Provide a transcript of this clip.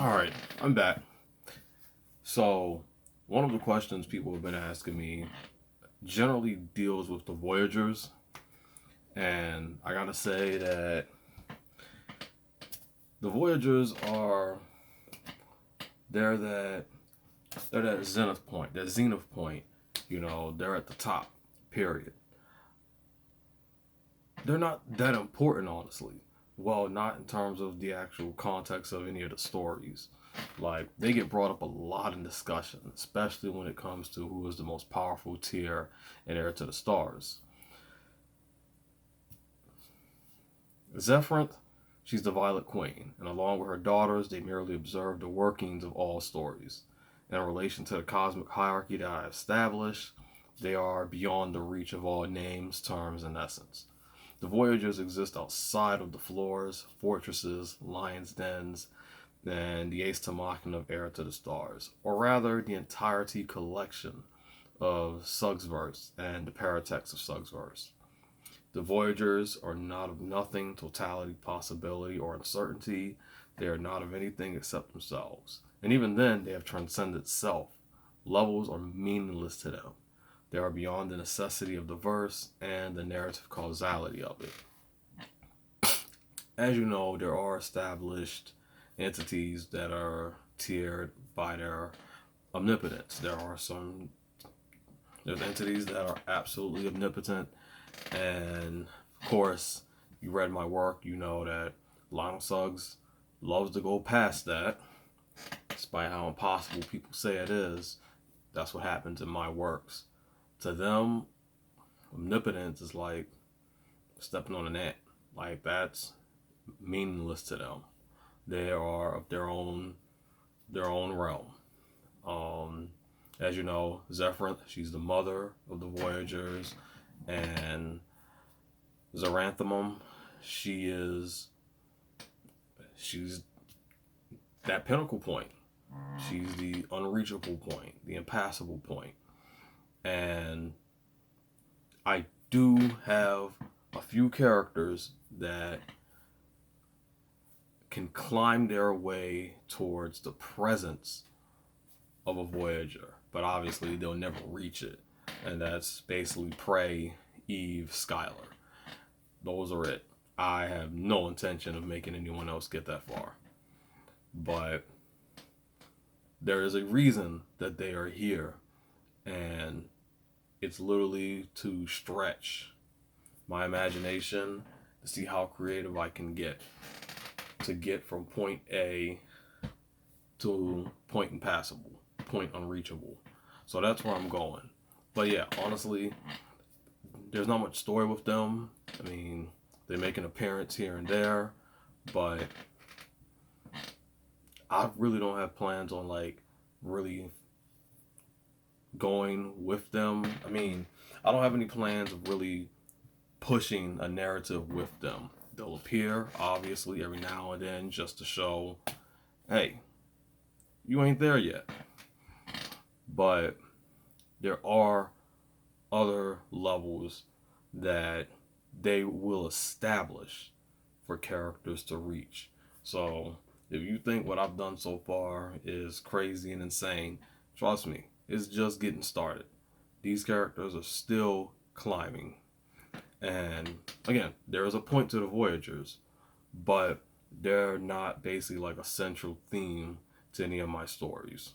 Alright, I'm back. So, one of the questions people have been asking me generally deals with the Voyagers. And I gotta say that the Voyagers are they're that they're that zenith point, that zenith point. They're at the top, period. They're not that important, honestly. Well, not in terms of the actual context of any of the stories. Like, they get brought up a lot in discussion, especially when it comes to who is the most powerful tier in Heir to the Stars. Zephyrinth, she's the Violet Queen, and along with her daughters, they merely observe the workings of all stories. In relation to the cosmic hierarchy that I established, they are beyond the reach of all names, terms, and essence. The Voyagers exist outside of the floors, fortresses, lions' dens, and the Ace Machina of Heir to the Stars, or rather the entirety collection of Suggsverse and the paratext of Suggsverse. The Voyagers are not of nothing, totality, possibility, or uncertainty. They are not of anything except themselves. And even then, they have transcended self. Levels are meaningless to them. They are beyond the necessity of the verse and the narrative causality of it. As you know, there are established entities that are tiered by their omnipotence. There's entities that are absolutely omnipotent, and of course, you read my work, you know that Lionel Suggs loves to go past that, despite how impossible people say it is. That's what happens in my works. To them, omnipotence is like stepping on an ant. Like, that's meaningless to them. They are of their own realm. As you know, Zephyrinth, she's the mother of the Voyagers, and Xeranthemum, she's that pinnacle point. She's the unreachable point, the impassable point. And I do have a few characters that can climb their way towards the presence of a Voyager, but obviously they'll never reach it. And that's basically Prey, Eve, Skylar. Those are it. I have no intention of making anyone else get that far. But there is a reason that they are here, and it's literally to stretch my imagination to see how creative I can get to get from point A to point impassable, point unreachable. So that's where I'm going. But yeah, honestly, there's not much story with them. I mean, they make an appearance here and there, but I really don't have plans on really going with them. I mean, I don't have any plans of really pushing a narrative with them. They'll appear, obviously, every now and then just to show, hey, you ain't there yet. But there are other levels that they will establish for characters to reach. So if you think what I've done so far is crazy and insane, trust me, it's just getting started. These characters are still climbing. And again, there is a point to the Voyagers, but they're not basically like a central theme to any of my stories.